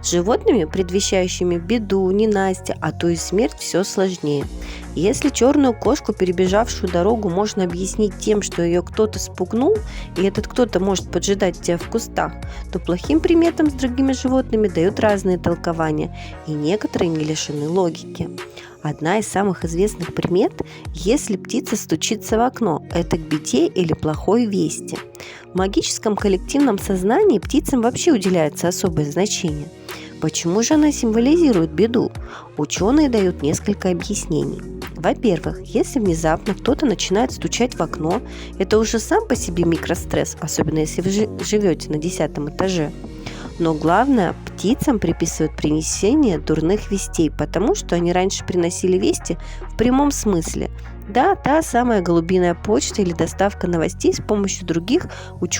С животными, предвещающими беду, ненастье, а то и смерть, все сложнее. Если черную кошку, перебежавшую дорогу, можно объяснить тем, что ее кто-то спугнул, и этот кто-то может поджидать тебя в кустах, то плохим приметам с другими животными дают разные толкования, и некоторые не лишены логики. Одна из самых известных примет – если птица стучится в окно, это к беде или плохой вести. В магическом коллективном сознании птицам вообще уделяется особое значение. Почему же она символизирует беду? Ученые дают несколько объяснений. Во-первых, если внезапно кто-то начинает стучать в окно, это уже сам по себе микростресс, особенно если вы живете на 10 этаже. Но главное, птицам приписывают принесение дурных вестей, потому что они раньше приносили вести в прямом смысле. Да, та самая голубиная почта или доставка новостей с помощью других ученых